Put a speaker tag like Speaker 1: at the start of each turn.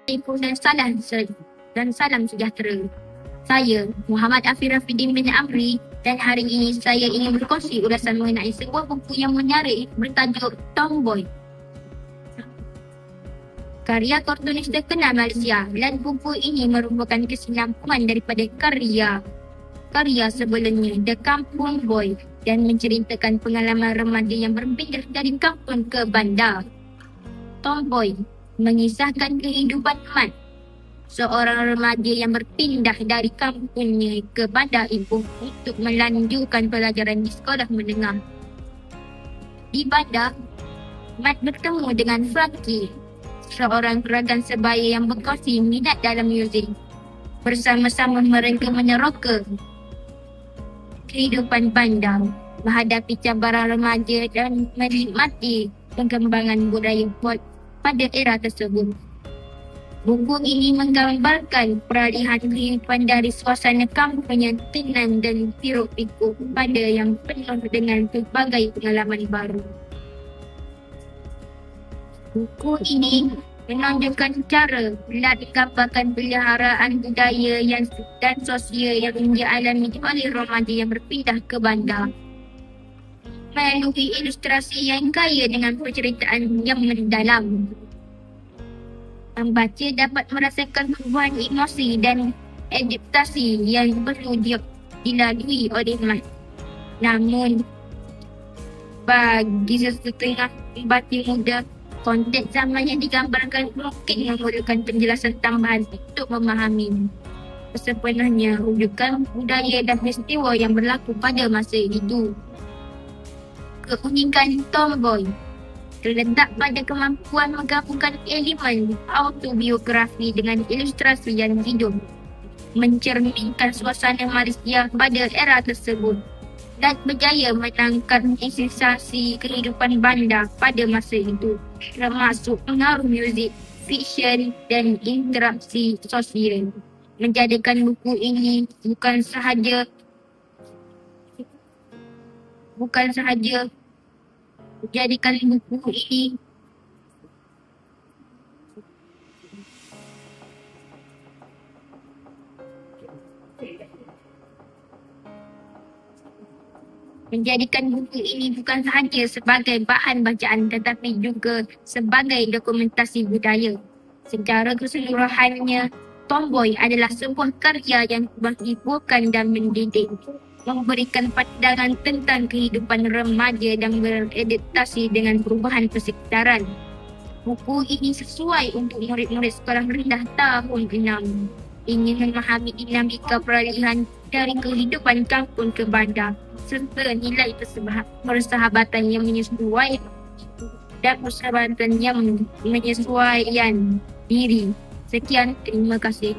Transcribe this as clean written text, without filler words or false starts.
Speaker 1: dan salam sejahtera. Saya Muhammad Afif Rafiddin bin Amri dan hari ini saya ingin berkongsi ulasan mengenai sebuah buku yang menarik bertajuk Tomboy. Karya kartunis terkenal Malaysia, dan buku ini merupakan kesinambungan daripada karya sebelumnya, The Kampung Boy, dan menceritakan pengalaman remaja yang berpindah dari kampung ke bandar. Tomboy mengisahkan kehidupan Mat, seorang remaja yang berpindah dari kampungnya ke bandar itu untuk melanjutkan pelajaran di sekolah menengah. Di bandar, Mat bertemu dengan Frankie, seorang rakan sebaya yang berkongsi minat dalam muzik. Bersama-sama mereka meneroka kehidupan bandar, menghadapi cabaran remaja dan menikmati perkembangan budaya pop pada era tersebut. Buku ini menggambarkan peralihan kehidupan dari suasana kampung yang tenang dan hiruk-pikuk pada yang penuh dengan pelbagai pengalaman baru. Buku ini menunjukkan cara menggambarkan peliharaan budaya dan sosial yang dialami oleh remaja yang berpindah ke bandar, melalui ilustrasi yang kaya dengan penceritaan yang mendalam. Pembaca dapat merasakan perubahan emosi dan adaptasi yang perlu dilalui oleh Mat. Namun, bagi sesetengah pembaca muda, konteks zaman yang digambarkan mungkin memerlukan penjelasan tambahan untuk memahami sebenarnya rujukan budaya dan peristiwa yang berlaku pada masa itu. Keunikan Tomboy terletak pada kemampuan menggabungkan elemen autobiografi dengan ilustrasi yang hidup, mencerminkan suasana Malaysia pada era tersebut, dan berjaya menangkap esensi kehidupan bandar pada masa itu, termasuk pengaruh muzik, fiksyen dan interaksi sosial, menjadikan buku ini bukan sahaja sebagai bahan bacaan tetapi juga sebagai dokumentasi budaya. Secara keseluruhannya, Tomboy adalah sebuah karya yang menghiburkan dan mendidik, memberikan pandangan tentang kehidupan remaja dan beradaptasi dengan perubahan persekitaran. Buku ini sesuai untuk murid-murid sekolah rendah tahun 6, ingin memahami dinamika peralihan dari kehidupan kampung ke bandar, serta nilai persahabatan yang menyesuaikan diri. Sekian, terima kasih.